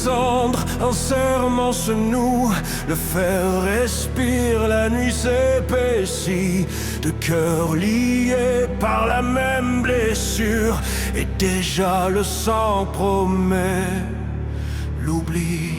cendres, un serment se noue, le fer respire, la nuit s'épaissit, deux cœurs liés par la même blessure, et déjà le sang promet l'oubli.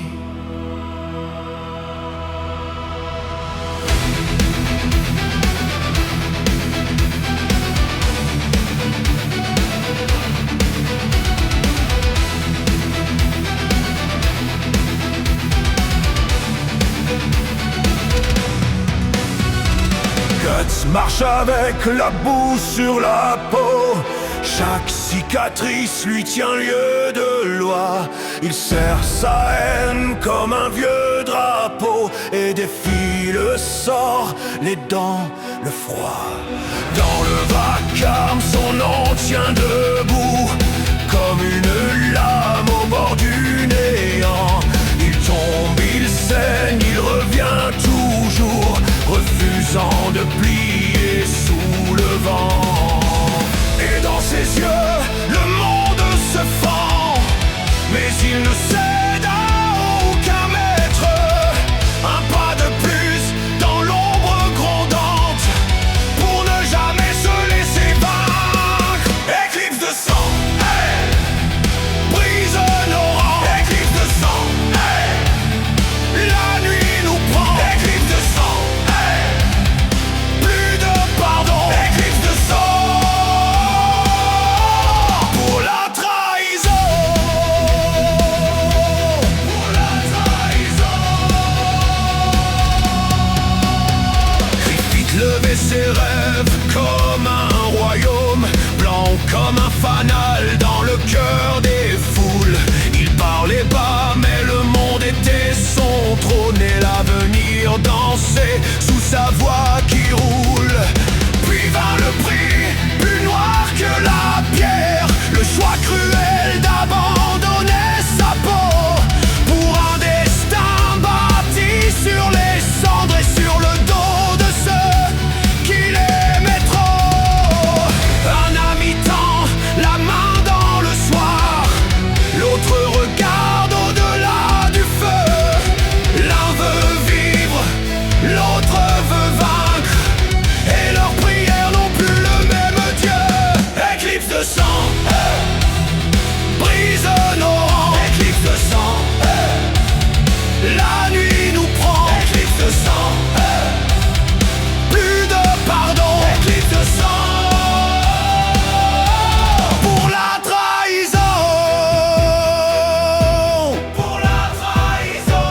Guts marche avec la boue sur la peau. Chaque cicatrice lui tient lieu de loi. Il serre sa haine comme un vieux drapeau et défie le sort, les dents, le froid. Dans le vacarme, son nom tient debout comme une lame au bord du néant. Il tombe, il saigne, il revient toujours, refusant de plier sous le vent. Et dans ses yeux, le monde se fend, mais il ne cède à aucun maître. Un pas de plus dans l'ombre grondante, pour ne jamais se laisser vaincre. Éclipse de sang, hey, brise nos rangs. Éclipse de sang, hey, la nuit nous prend. Éclipse de sang, hey, plus de pardon. Éclipse de sang. Lever ses rêves comme un royaume, blanc comme un fanal dans le cœur des foules. Il parlait bas mais le monde était son trône et l'avenir dansait sous sa voix qui roule. Puis vint le prix, plus noir que la pierre, le choix cruel d'abandonner sa peau pour un destin bâti sur les cendres et sur le dos de ceux qu'il aimait trop. Un ami tend la main dans le soir, l'autre regarde au-delà du feu. L'un veut vivre, l'autre veut vaincre, et leurs prières n'ont plus le même Dieu. Éclipse de sang, brise nos rangs. Éclipse de sang, la nuit nous prend. Éclipse de sang, plus de pardon. Éclipse de sang pour la trahison. Pour la trahison.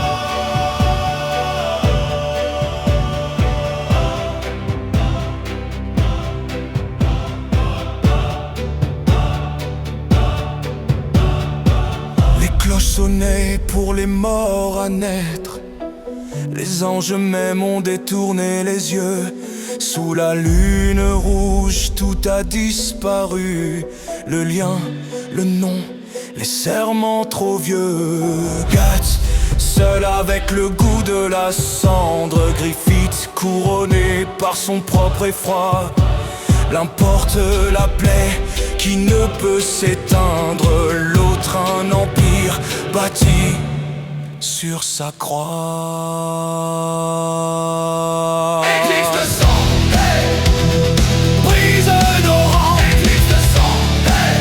Les cloches sonnaient pour les morts à naître. Les anges même ont détourné les yeux. Sous la lune rouge, tout a disparu. Le lien, le nom, les serments trop vieux. Guts, seul avec le goût de la cendre. Griffith, couronné par son propre effroi. L'importe la plaie qui ne peut s'éteindre. L'autre un empire bâti sur sa croix. Éclipse de sang, hey, brise nos rangs. Éclipse de sang, hey,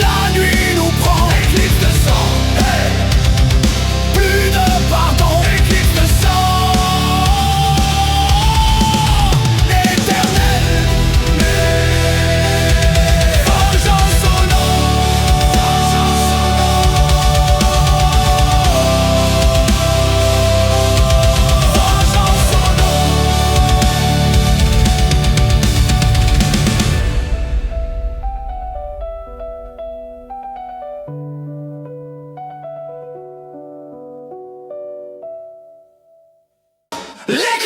la nuit nous prend. Éclipse de sang, hey, plus de pardon. Éclipse de sang, éternel, vengeance au nom. Let